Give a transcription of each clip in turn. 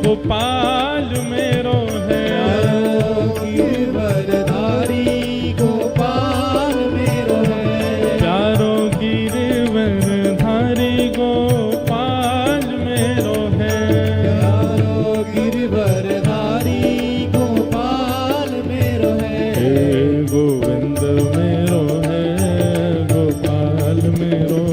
गोपाल मेरो है। गिरवरधारी गोपाल मेरो है। प्यारो गिरवरधारी गोपाल मेरो है। प्यारो गिरवरधारी गोपाल मेरो है। हे गोविंद मेरो है, गोपाल मेरो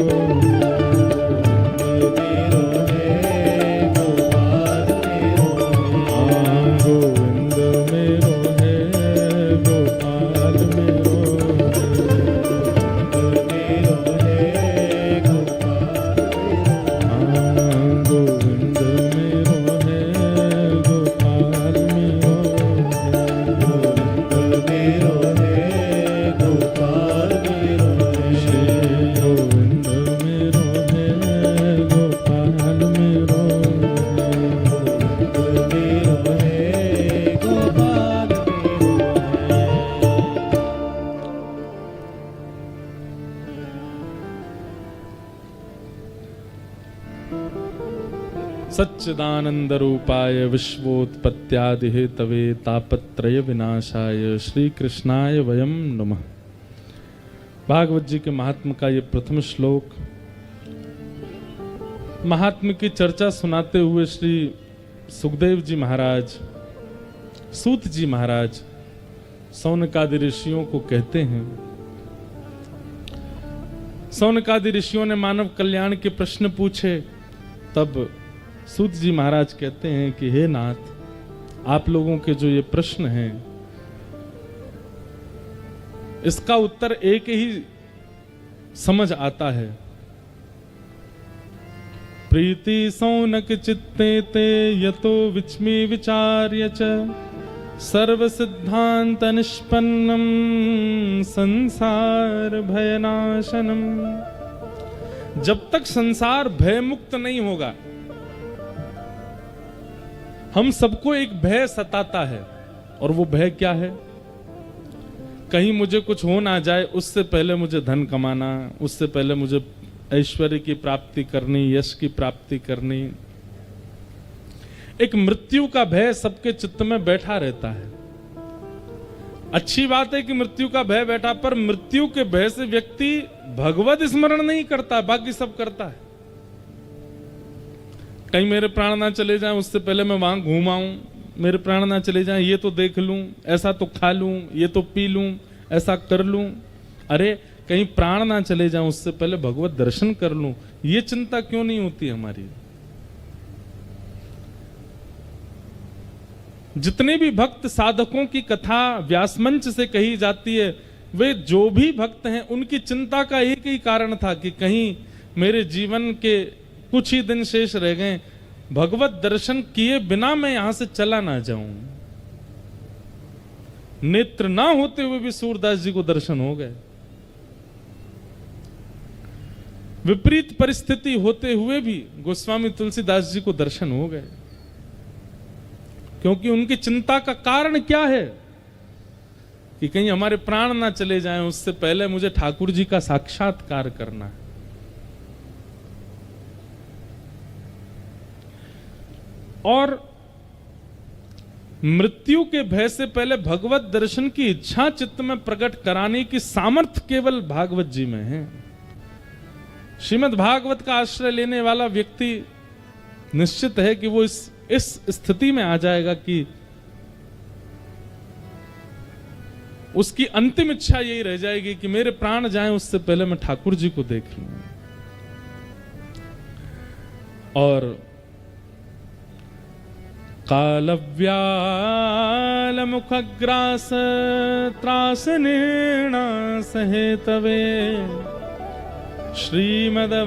सच्चिदानंद रूपाय विश्वोत्पत्त्यादि हेतवे तापत्रय विनाशाय श्री कृष्णाय वयम नमः। भागवत जी के महात्म का ये प्रथम श्लोक, महात्म की चर्चा सुनाते हुए श्री सुखदेव जी महाराज, सूत जी महाराज सौनकादि ऋषियों को कहते हैं। सौनकादि ऋषियों ने मानव कल्याण के प्रश्न पूछे, तब सूत जी महाराज कहते हैं कि हे नाथ, आप लोगों के जो ये प्रश्न हैं, इसका उत्तर एक ही समझ आता है। प्रीति सौनक चित्ते ते यतो विच्मी विचार्य च सर्व सिद्धांत निष्पन्नम संसार भयनाशनम। जब तक संसार भय मुक्त नहीं होगा, हम सबको एक भय सताता है। और वो भय क्या है? कहीं मुझे कुछ हो ना जाए, उससे पहले मुझे धन कमाना, उससे पहले मुझे ऐश्वर्य की प्राप्ति करनी, यश की प्राप्ति करनी। एक मृत्यु का भय सबके चित्त में बैठा रहता है। अच्छी बात है कि मृत्यु का भय बैठा, पर मृत्यु के भय से व्यक्ति भगवत स्मरण नहीं करता, बाकी सब करता है। कहीं मेरे प्राण ना चले जाएं, उससे पहले मैं वहां घूम आऊं, मेरे प्राण ना चले जाएं, ये तो देख लूं, ऐसा तो खा लूं, ये तो पी लूं, ऐसा कर लूं। अरे कहीं प्राण ना चले जाएं, उससे पहले भगवत दर्शन कर लूं, ये चिंता क्यों नहीं होती हमारी? जितने भी भक्त साधकों की कथा व्यासमंच से कही जाती है, वे जो भी भक्त हैं, उनकी चिंता का एक ही कारण था कि कहीं मेरे जीवन के कुछ ही दिन शेष रह गए, भगवत दर्शन किए बिना मैं यहां से चला ना जाऊं। नेत्र ना होते हुए भी सूरदास जी को दर्शन हो गए। विपरीत परिस्थिति होते हुए भी गोस्वामी तुलसीदास जी को दर्शन हो गए, क्योंकि उनकी चिंता का कारण क्या है कि कहीं हमारे प्राण ना चले जाएं, उससे पहले मुझे ठाकुर जी का साक्षात्कार करना है। और मृत्यु के भय से पहले भगवत दर्शन की इच्छा चित्त में प्रकट कराने की सामर्थ्य केवल भागवत जी में है। श्रीमद् भागवत का आश्रय लेने वाला व्यक्ति निश्चित है कि वो इस स्थिति में आ जाएगा कि उसकी अंतिम इच्छा यही रह जाएगी कि मेरे प्राण जाएं, उससे पहले मैं ठाकुर जी को देख लूं। और कालव्याल मुखग्रास त्रास निर्णास हेतवे श्रीमद्भागवतं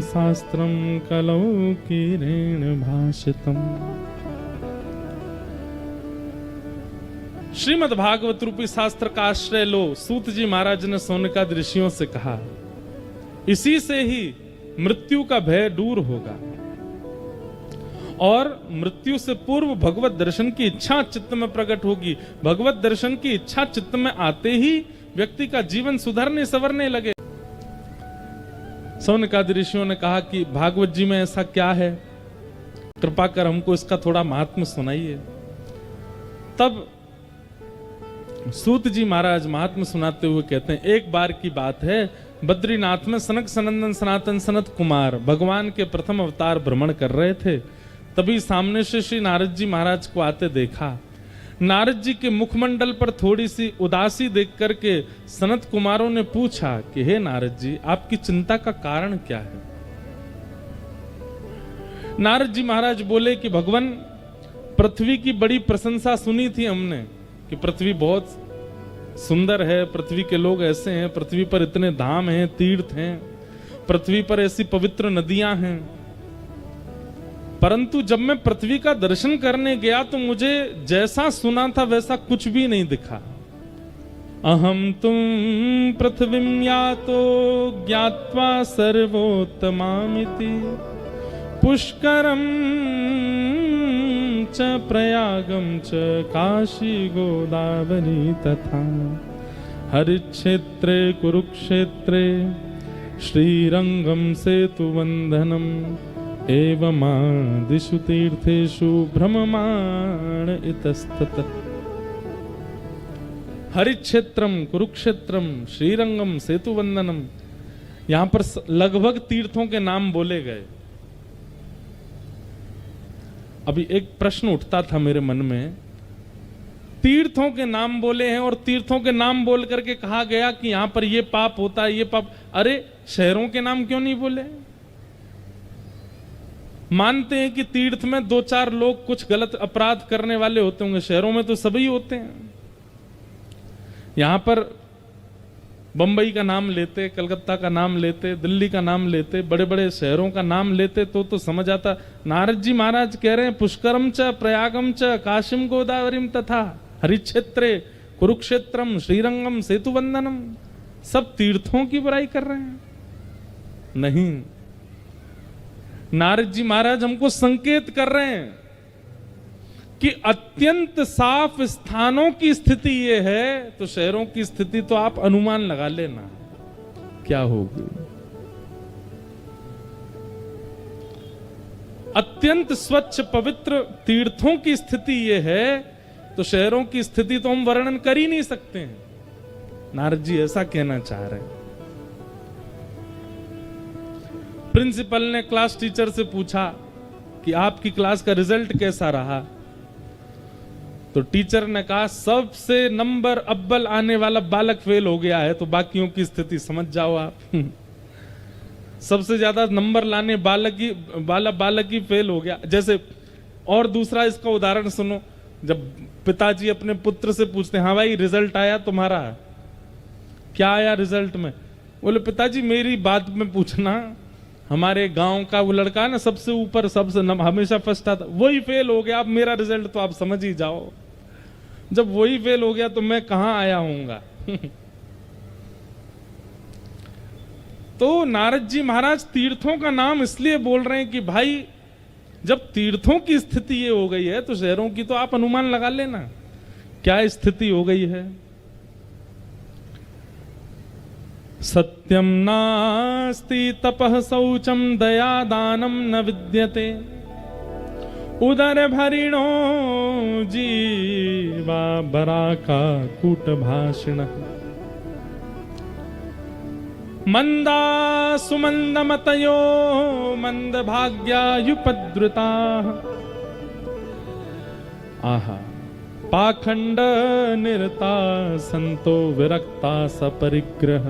शास्त्रं कलौ कीरेण भाषितम्। श्रीमद्भागवत रूपी शास्त्र का आश्रय लो, सूत जी महाराज ने सौनकादि ऋषियों से कहा। इसी से ही मृत्यु का भय दूर होगा और मृत्यु से पूर्व भगवत दर्शन की इच्छा चित्त में प्रकट होगी। भगवत दर्शन की इच्छा चित्त में आते ही व्यक्ति का जीवन सुधरने संवरने लगे। सौनकादि ऋषियों ने कहा कि भागवत जी में ऐसा क्या है कृपा कर हमको इसका थोड़ा महात्म्य सुनाइए। तब सूत जी महाराज महात्म्य सुनाते हुए कहते हैं, एक बार की बात है, बद्रीनाथ में सनक सनंदन सनातन सनत कुमार भगवान के प्रथम अवतार भ्रमण कर रहे थे। तभी सामने से श्री नारद जी महाराज को आते देखा। नारद जी के मुखमंडल पर थोड़ी सी उदासी देख करके सनत कुमारों ने पूछा कि हे नारद जी, आपकी चिंता का कारण क्या है? नारद जी महाराज बोले कि भगवान, पृथ्वी की बड़ी प्रशंसा सुनी थी हमने कि पृथ्वी बहुत सुंदर है, पृथ्वी के लोग ऐसे हैं, पृथ्वी पर इतने धाम हैं, तीर्थ हैं, पृथ्वी पर ऐसी पवित्र नदियां हैं। परंतु जब मैं पृथ्वी का दर्शन करने गया तो मुझे जैसा सुना था वैसा कुछ भी नहीं दिखा। अहम तुम पृथ्वीं यातो ज्ञात्वा सर्वोत्तमामिति पुष्करम च प्रयागम च काशी गोदावरी तथा हरिक्षेत्रे कुरुक्षेत्रे श्रीरंगम सेतुवंदनम एवमादिषु तीर्थेषु भ्रममाण इतस्ततः। हरिक्षेत्रम कुरुक्षेत्रम श्रीरंगम सेतुवंदनम, यहां पर लगभग तीर्थों के नाम बोले गए। अभी एक प्रश्न उठता था मेरे मन में, तीर्थों के नाम बोले हैं और तीर्थों के नाम बोल करके कहा गया कि यहां पर ये पाप होता है, ये पाप। अरे शहरों के नाम क्यों नहीं बोले? मानते हैं कि तीर्थ में 2-4 लोग कुछ गलत अपराध करने वाले होते होंगे, शहरों में तो सभी होते हैं। यहां पर बंबई का नाम लेते, कलकत्ता का नाम लेते, दिल्ली का नाम लेते, बड़े बड़े शहरों का नाम लेते तो समझ आता। नारद जी महाराज कह रहे हैं पुष्करम च प्रयागम च काशीम गोदावरीम तथा हरिक्षेत्रे कुरुक्षेत्रम श्रीरंगम सेतुवंदनम, सब तीर्थों की बुराई कर रहे हैं? नहीं, नारद जी महाराज हमको संकेत कर रहे हैं कि अत्यंत साफ स्थानों की स्थिति ये है, तो शहरों की स्थिति तो आप अनुमान लगा लेना क्या होगी। अत्यंत स्वच्छ पवित्र तीर्थों की स्थिति ये है, तो शहरों की स्थिति तो हम वर्णन कर ही नहीं सकते हैं। नारद जी ऐसा कहना चाह रहे हैं। प्रिंसिपल ने क्लास टीचर से पूछा कि आपकी क्लास का रिजल्ट कैसा रहा? तो टीचर ने कहा सबसे नंबर अव्वल आने वाला बालक फेल हो गया है, तो बाकियों की स्थिति समझ जाओ आप। सबसे ज्यादा नंबर लाने बालक ही फेल हो गया। जैसे और दूसरा इसका उदाहरण सुनो, जब पिताजी अपने पुत्र से पूछते हैं, हाँ भाई रिजल्ट आया तुम्हारा, क्या आया रिजल्ट में? बोले पिताजी मेरी बात में पूछना, हमारे गांव का वो लड़का ना सबसे ऊपर हमेशा फर्स्ट आता, वही फेल हो गया, अब मेरा रिजल्ट तो आप समझ ही जाओ। जब वही फेल हो गया तो मैं कहां आया हूंगा। तो नारद जी महाराज तीर्थों का नाम इसलिए बोल रहे हैं कि भाई जब तीर्थों की स्थिति ये हो गई है तो शहरों की तो आप अनुमान लगा लेना क्या स्थिति हो गई है। सत्यम नास्ति तपः शौचम दया दानम न विद्यते उदर भरिणो जीवा बराका कूट भाषिण मंदा सुमंदमतयो मंद भाग्यायुपद्रुता आहा पाखंड निरता संतो विरक्ता सपरिग्रह।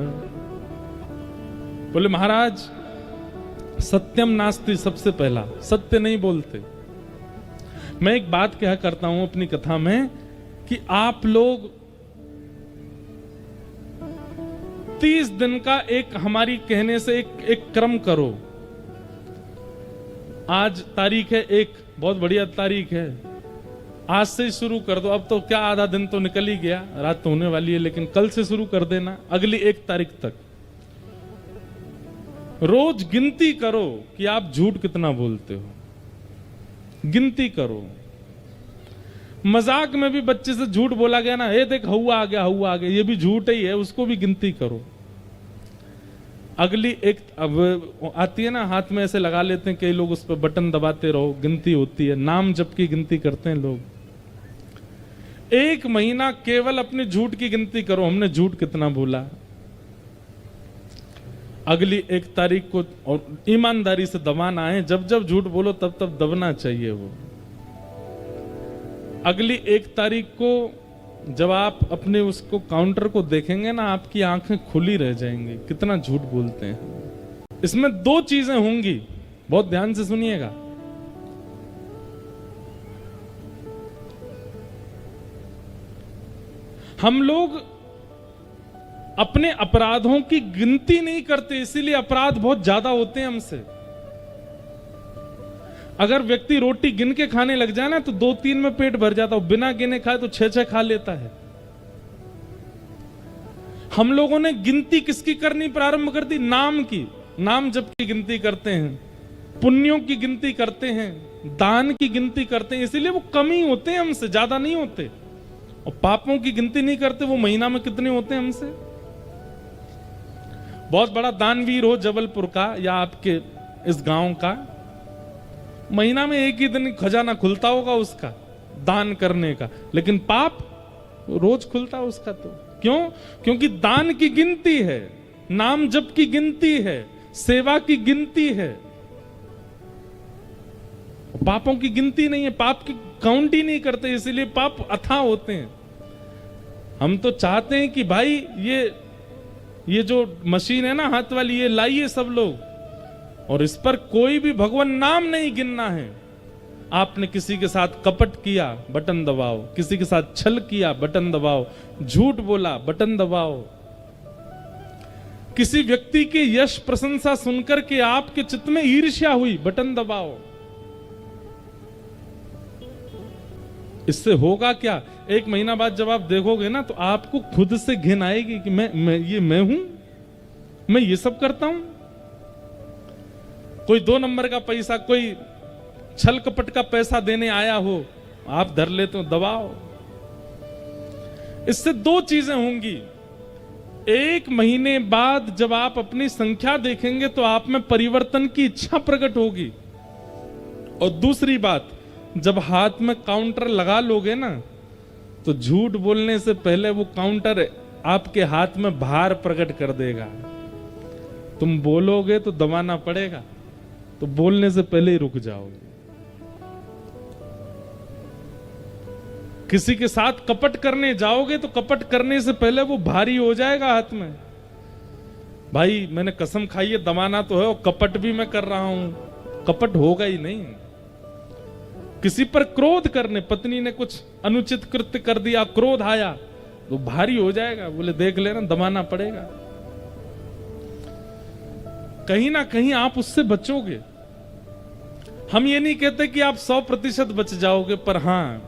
बोले महाराज सत्यम नास्ति, सबसे पहला सत्य नहीं बोलते। मैं एक बात कहा करता हूं अपनी कथा में कि आप लोग 30 दिन का एक हमारी कहने से एक क्रम करो। आज तारीख है 1, बहुत बढ़िया तारीख है, आज से ही शुरू कर दो। अब तो क्या आधा दिन तो निकल ही गया, रात तो होने वाली है, लेकिन कल से शुरू कर देना अगली 1 तारीख तक। रोज गिनती करो कि आप झूठ कितना बोलते हो, गिनती करो। मजाक में भी बच्चे से झूठ बोला गया ना, हे देख हुआ आ गया, ये भी झूठ ही है, उसको भी गिनती करो। अगली एक अब आती है ना, हाथ में ऐसे लगा लेते हैं कई लोग, उस पर बटन दबाते रहो, गिनती होती है, नाम जप की गिनती करते हैं लोग। 1 महीना केवल अपने झूठ की गिनती करो, हमने झूठ कितना बोला। अगली 1 तारीख को, और ईमानदारी से दबाना है, जब जब झूठ बोलो तब तब दबना चाहिए वो। अगली 1 तारीख को जब आप अपने उसको काउंटर को देखेंगे ना, आपकी आंखें खुली रह जाएंगी, कितना झूठ बोलते हैं। इसमें 2 चीजें होंगी, बहुत ध्यान से सुनिएगा। हम लोग अपने अपराधों की गिनती नहीं करते, इसीलिए अपराध बहुत ज्यादा होते हैं हमसे। अगर व्यक्ति रोटी गिन के खाने लग जाए ना, तो 2-3 में पेट भर जाता है, बिना गिने खाए तो 6-6 खा लेता है। हम लोगों ने गिनती किसकी करनी प्रारंभ कर दी? नाम की। नाम जप की गिनती करते हैं, पुण्यों की गिनती करते हैं, दान की गिनती करते हैं, इसीलिए वो कम ही होते हैं हमसे, ज्यादा नहीं होते। और पापों की गिनती नहीं करते, वो महीना में कितने होते हैं हमसे। बहुत बड़ा दानवीर हो जबलपुर का या आपके इस गांव का, महीना में 1 ही दिन खजाना खुलता होगा उसका दान करने का, लेकिन पाप रोज खुलता है उसका। तो क्यों? क्योंकि दान की गिनती है, नाम जप की गिनती है, सेवा की गिनती है, पापों की गिनती नहीं है। पाप की काउंट ही नहीं करते, इसीलिए पाप अथाह होते हैं। हम तो चाहते हैं कि भाई ये जो मशीन है ना हाथ वाली, ये लाइए सब लोग, और इस पर कोई भी भगवान नाम नहीं गिनना है। आपने किसी के साथ कपट किया, बटन दबाओ, किसी के साथ छल किया, बटन दबाओ, झूठ बोला, बटन दबाओ, किसी व्यक्ति के यश प्रशंसा सुनकर के आपके चित्त में ईर्ष्या हुई, बटन दबाओ। इससे होगा क्या? 1 महीना बाद जब आप देखोगे ना, तो आपको खुद से घिन आएगी कि मैं हूं, मैं ये सब करता हूं। कोई 2 नंबर का पैसा, कोई छल कपट का पैसा देने आया हो, आप धर लेते हो, दबाओ। इससे 2 चीजें होंगी। 1 महीने बाद जब आप अपनी संख्या देखेंगे तो आप में परिवर्तन की इच्छा प्रकट होगी। और दूसरी बात, जब हाथ में काउंटर लगा लोगे ना, तो झूठ बोलने से पहले वो काउंटर आपके हाथ में भार प्रकट कर देगा। तुम बोलोगे तो दबाना पड़ेगा, तो बोलने से पहले ही रुक जाओगे। किसी के साथ कपट करने जाओगे तो कपट करने से पहले वो भारी हो जाएगा हाथ में। भाई मैंने कसम खाई है, दबाना तो है, और कपट भी मैं कर रहा हूं, कपट होगा ही नहीं। किसी पर क्रोध करने, पत्नी ने कुछ अनुचित कृत्य कर दिया, क्रोध आया, तो भारी हो जाएगा। बोले देख लेना, दबाना पड़ेगा। कहीं ना कहीं आप उससे बचोगे। हम ये नहीं कहते कि आप 100% बच जाओगे, पर हां,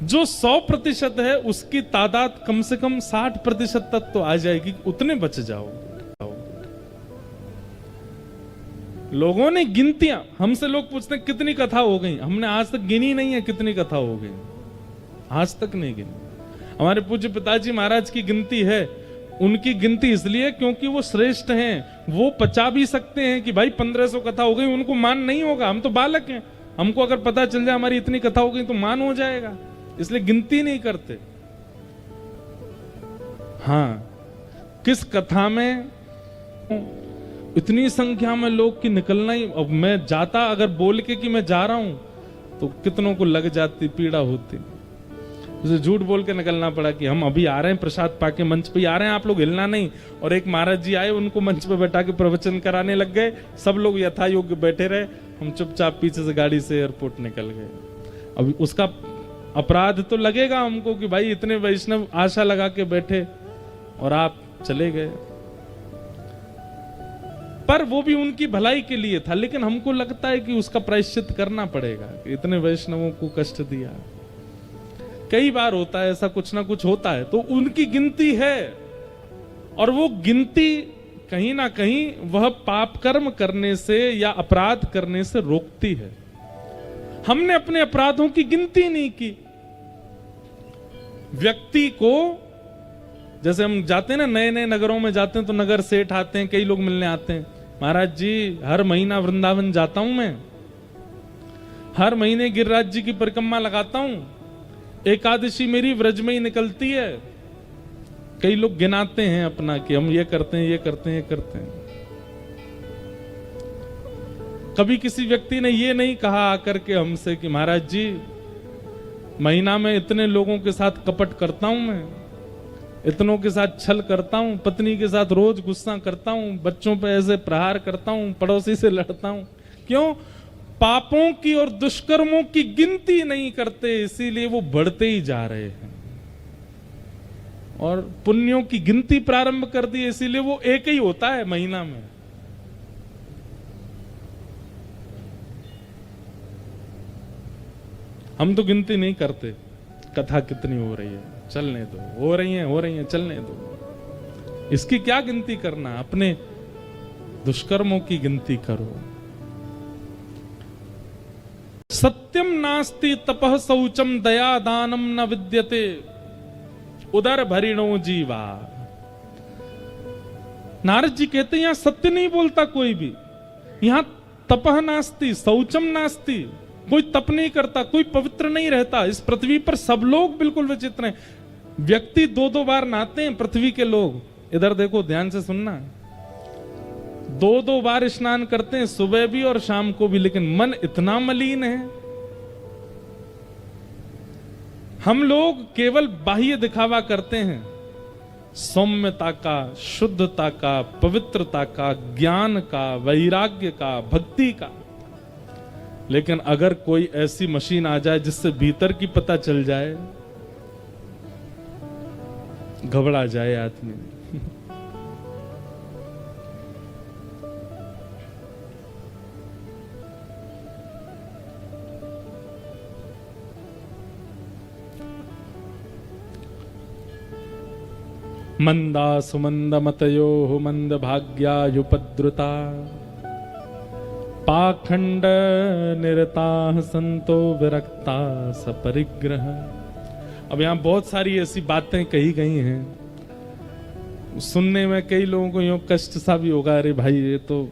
जो 100% है उसकी तादाद कम से कम 60% तक तो आ जाएगी, उतने बच जाओगे। लोगों ने गिनतियां, हमसे लोग पूछते हैं कितनी कथा हो गई, हमने आज तक गिनी नहीं है कितनी कथा हो गई, आज तक नहीं गिनी। हमारे पूज्य पिताजी महाराज की गिनती है, उनकी गिनती इसलिए क्योंकि वो श्रेष्ठ हैं, वो पचा भी सकते हैं कि भाई 1500 कथा हो गई, उनको मान नहीं होगा, हम तो बालक हैं, हमको अगर पता चल जाए हमारी इतनी कथा हो गई तो मान हो जाएगा, इसलिए गिनती नहीं करते। हाँ, किस कथा में इतनी संख्या में लोग की निकलना ही, अब मैं जाता अगर बोल के कि मैं जा रहा हूं तो कितनों को लग जाती, पीड़ा होती। उसे झूठ बोल के निकलना पड़ा कि हम अभी आ रहे हैं, प्रसाद पाके मंच पे आ रहे हैं, आप लोग हिलना नहीं। और एक महाराज जी आए, उनको मंच पे बैठा के प्रवचन कराने लग गए, सब लोग यथा योग्य बैठे रहे, हम चुपचाप पीछे से गाड़ी से एयरपोर्ट निकल गए। अब उसका अपराध तो लगेगा हमको कि भाई इतने वैष्णव आशा लगा के बैठे और आप चले गए, पर वो भी उनकी भलाई के लिए था। लेकिन हमको लगता है कि उसका प्रायश्चित करना पड़ेगा कि इतने वैष्णवों को कष्ट दिया। कई बार होता है ऐसा, कुछ ना कुछ होता है, तो उनकी गिनती है, और वो गिनती कहीं ना कहीं वह पाप कर्म करने से या अपराध करने से रोकती है। हमने अपने अपराधों की गिनती नहीं की। व्यक्ति को जैसे हम जाते हैं ना, नए नए नगरों में जाते हैं तो नगर सेठ आते हैं, कई लोग मिलने आते हैं। महाराज जी हर महीना वृंदावन जाता हूं मैं, हर महीने गिरिराज जी की परिक्रमा लगाता हूं, एकादशी मेरी व्रज में ही निकलती है। कई लोग गिनाते हैं अपना कि हम ये करते हैं, ये करते हैं, ये करते हैं। कभी किसी व्यक्ति ने ये नहीं कहा आकर के हमसे कि महाराज जी महीना में इतने लोगों के साथ कपट करता हूं मैं, इतनों के साथ छल करता हूं, पत्नी के साथ रोज गुस्सा करता हूं, बच्चों पे ऐसे प्रहार करता हूं, पड़ोसी से लड़ता हूं। क्यों? पापों की और दुष्कर्मों की गिनती नहीं करते, इसीलिए वो बढ़ते ही जा रहे हैं। और पुण्यों की गिनती प्रारंभ कर दी, इसीलिए वो एक ही होता है महीना में। हम तो गिनती नहीं करते कथा कितनी हो रही है, चलने दो, हो रही है चलने दो। इसकी क्या गिनती करना, अपने दुष्कर्मों की गिनती करो। सत्यम नास्ति तपः शौचम दया दानम न विद्यते उदर भरिणो जीवा। नारद जी कहते हैं यहां सत्य नहीं बोलता कोई भी, यहां तपः नास्ति शौचम नास्ति, कोई तप नहीं करता, कोई पवित्र नहीं रहता। इस पृथ्वी पर सब लोग बिल्कुल विचित्र हैं। व्यक्ति दो दो बार नहाते हैं पृथ्वी के लोग, इधर देखो ध्यान से सुनना, दो दो बार स्नान करते हैं, सुबह भी और शाम को भी, लेकिन मन इतना मलिन है। हम लोग केवल बाह्य दिखावा करते हैं, सौम्यता का, शुद्धता का, पवित्रता का, ज्ञान का, वैराग्य का, भक्ति का। लेकिन अगर कोई ऐसी मशीन आ जाए जिससे भीतर की पता चल जाए, घबरा जाए आदमी। मंदा सुमंद मतयो मंद भाग्यायुपद्रुता पाखंड निरता संतो विरक्ता सपरिग्रह। अब यहां बहुत सारी ऐसी बातें कही गई हैं, सुनने में कई लोगों को यूं कष्ट सा भी होगा, अरे भाई ये तो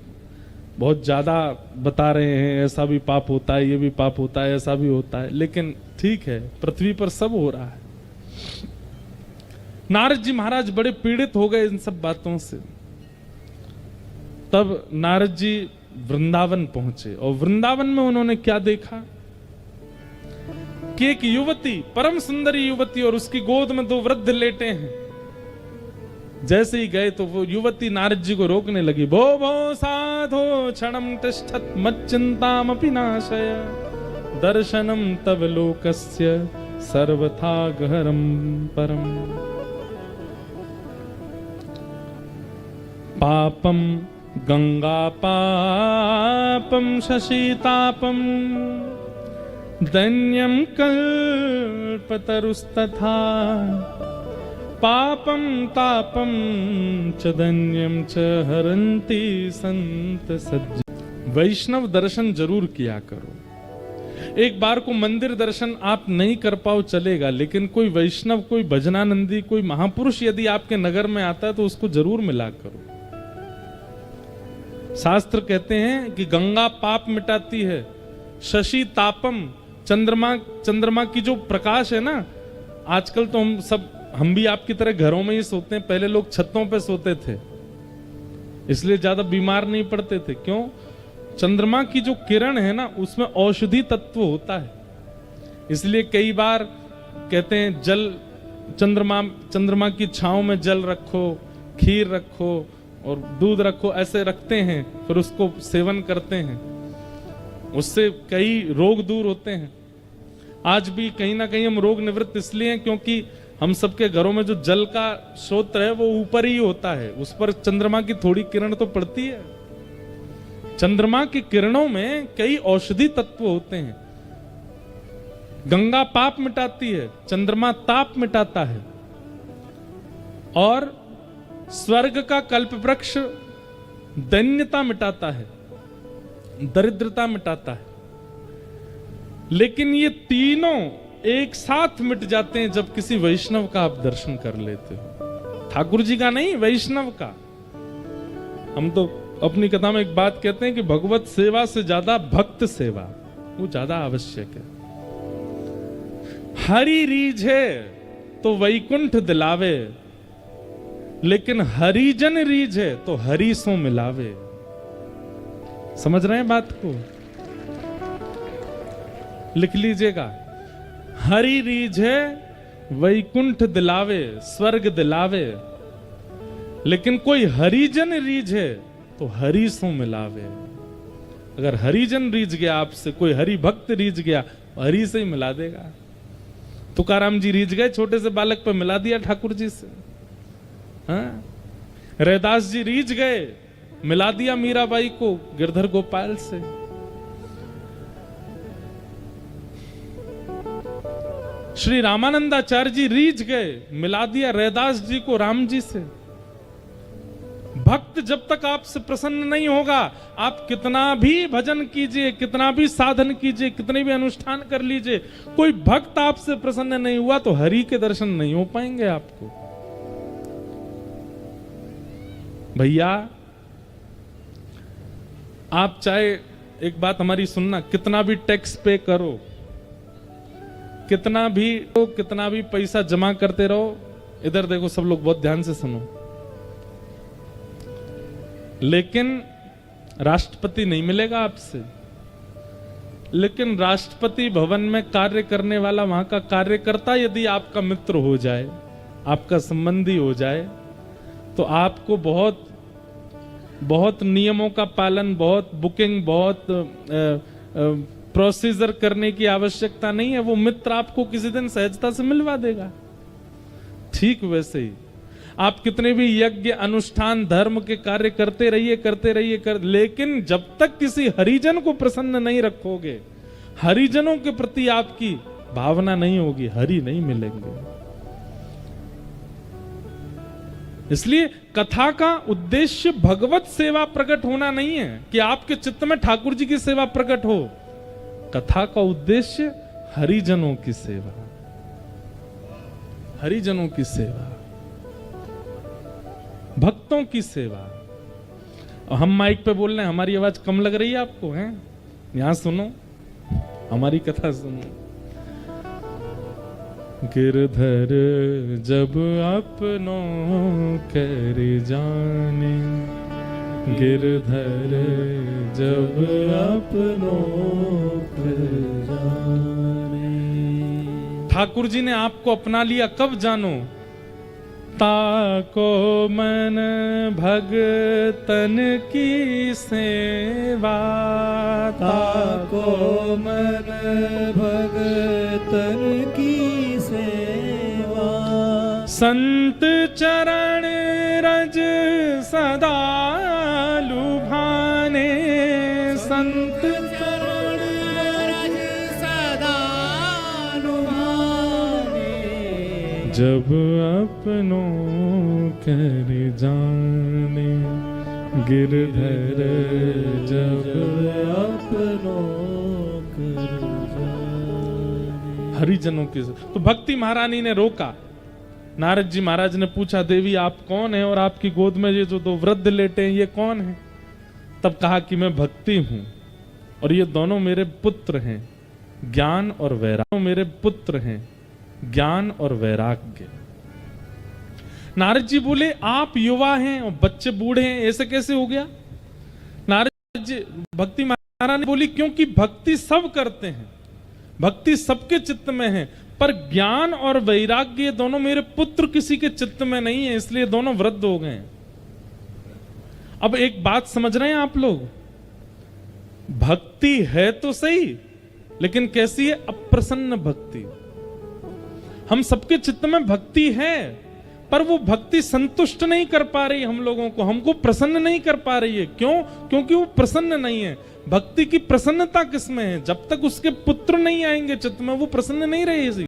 बहुत ज्यादा बता रहे हैं, ऐसा भी पाप होता है, ये भी पाप होता है, ऐसा भी होता है। लेकिन ठीक है, पृथ्वी पर सब हो रहा है। नारद जी महाराज बड़े पीड़ित हो गए इन सब बातों से। तब नारद जी वृंदावन पहुंचे, और वृंदावन में उन्होंने क्या देखा कि एक युवती, परम सुंदरी युवती, और उसकी गोद में दो वृद्ध लेटे हैं। जैसे ही गए तो वो युवती नारद जी को रोकने लगी। भो भो साधो क्षणम तिष्ठत मच्चिंतामपि नाशय दर्शनम तव लोकस्य सर्वथा गहरम परम। पापम गंगा पापम शशीतापम दैन्यम कल्पतरुस्तथा पापम तापम च दैन्यम च हरन्ति संत सज्ज। वैष्णव दर्शन जरूर किया करो। एक बार को मंदिर दर्शन आप नहीं कर पाओ चलेगा, लेकिन कोई वैष्णव, कोई भजनानंदी, कोई महापुरुष यदि आपके नगर में आता है तो उसको जरूर मिला करो। शास्त्र कहते हैं कि गंगा पाप मिटाती है, शशि तापम, चंद्रमा की जो प्रकाश है ना, आजकल तो हम भी आपकी तरह घरों में ही सोते हैं, पहले लोग छतों पे सोते थे, इसलिए ज्यादा बीमार नहीं पड़ते थे। क्यों? चंद्रमा की जो किरण है ना, उसमें औषधि तत्व होता है। इसलिए कई बार कहते हैं जल, चंद्रमा की छांव में जल रखो, खीर रखो और दूध रखो, ऐसे रखते हैं, फिर उसको सेवन करते हैं, उससे कई रोग दूर होते हैं। आज भी कहीं ना कहीं हम रोग निवृत्त इसलिए हैं क्योंकि हम सबके घरों में जो जल का स्रोत है वो ऊपर ही होता है, उस पर चंद्रमा की थोड़ी किरण तो पड़ती है। चंद्रमा की किरणों में कई औषधि तत्व होते हैं। गंगा पाप मिटाती है, चंद्रमा ताप मिटाता है, और स्वर्ग का कल्प वृक्ष दैन्यता मिटाता है, दरिद्रता मिटाता है। लेकिन ये तीनों एक साथ मिट जाते हैं जब किसी वैष्णव का आप दर्शन कर लेते हो। ठाकुर जी का नहीं, वैष्णव का। हम तो अपनी कथा में एक बात कहते हैं कि भगवत सेवा से ज्यादा भक्त सेवा वो ज्यादा आवश्यक है। हरि रीझे तो वैकुंठ दिलावे, लेकिन हरिजन रीझे तो हरि सो मिलावे। समझ रहे हैं बात को? लिख लीजिएगा, हरि रीझे वैकुंठ दिलावे, स्वर्ग दिलावे, लेकिन कोई हरिजन रीझे तो हरि सो मिलावे। अगर हरिजन रीझ गया आपसे, कोई हरि भक्त रीझ गया, हरि से ही मिला देगा। तुकाराम जी रीझ गए, छोटे से बालक पर मिला दिया ठाकुर जी से। हाँ? रैदास जी रीझ गए, मिला दिया मीराबाई को गिरधर गोपाल से। श्री रामानंदाचार्य जी रीझ गए, मिला दिया रैदास जी को राम जी से। भक्त जब तक आपसे प्रसन्न नहीं होगा, आप कितना भी भजन कीजिए, कितना भी साधन कीजिए, कितने भी अनुष्ठान कर लीजिए, कोई भक्त आपसे प्रसन्न नहीं हुआ तो हरि के दर्शन नहीं हो पाएंगे आपको। भैया आप चाहे एक बात हमारी सुनना, कितना भी टैक्स पे करो, कितना भी पैसा जमा करते रहो, इधर देखो सब लोग बहुत ध्यान से सुनो, लेकिन राष्ट्रपति नहीं मिलेगा आपसे। लेकिन राष्ट्रपति भवन में कार्य करने वाला वहां का कार्यकर्ता यदि आपका मित्र हो जाए, आपका संबंधी हो जाए, तो आपको बहुत बहुत नियमों का पालन, बहुत बुकिंग, बहुत प्रोसीजर करने की आवश्यकता नहीं है। वो मित्र आपको किसी दिन सहजता से मिलवा देगा। ठीक वैसे ही आप कितने भी यज्ञ, अनुष्ठान, धर्म के कार्य करते रहिए, लेकिन जब तक किसी हरिजन को प्रसन्न नहीं रखोगे, हरिजनों के प्रति आपकी भावना नहीं होगी, हरि नहीं मिलेंगे। इसलिए कथा का उद्देश्य भगवत सेवा प्रकट होना नहीं है कि आपके चित्त में ठाकुर जी की सेवा प्रकट हो। कथा का उद्देश्य हरिजनों की सेवा, हरिजनों की सेवा, भक्तों की सेवा। हम माइक पे बोल रहे हैं, हमारी आवाज कम लग रही है आपको? हैं? यहां सुनो, हमारी कथा सुनो। गिरधर जब अपनों कर जाने, गिरधर जब अपनों कर जाने। ठाकुर जी ने आपको अपना लिया, कब जानो? ताको मन भगतन की सेवा, ताको मन भगतन की सेवा। संत चरण रज सदा लुभाने, संत चरण रज सदा लुभाने। जब अपनों कर जाने, गिरधर जब अपनों कर जाने। हरिजनों की। तो भक्ति महारानी ने रोका। नारद जी महाराज ने पूछा, देवी आप कौन है और आपकी गोद में ये जो दो वृद्ध लेटे हैं ये कौन है? तब कहा कि मैं भक्ति हूं और ये दोनों मेरे पुत्र हैं, ज्ञान और वैराग्य। मेरे पुत्र हैं, ज्ञान और वैराग्य। नारद जी बोले, आप युवा हैं और बच्चे बूढ़े हैं, ऐसे कैसे हो गया? नारद जी, भक्ति महारानी बोली, क्योंकि भक्ति सब करते हैं, भक्ति सबके चित्त में है, पर ज्ञान और वैराग्य दोनों मेरे पुत्र किसी के चित्त में नहीं है, इसलिए दोनों वृद्ध हो गए। अब एक बात समझ रहे हैं आप लोग? भक्ति है तो सही, लेकिन कैसी है? अप्रसन्न भक्ति। हम सबके चित्त में भक्ति है, पर वो भक्ति संतुष्ट नहीं कर पा रही हम लोगों को, हमको प्रसन्न नहीं कर पा रही है। क्यों? क्योंकि वो प्रसन्न नहीं है। भक्ति की प्रसन्नता किसमें है? जब तक उसके पुत्र नहीं आएंगे चित्त में, वो प्रसन्न नहीं रहेगी।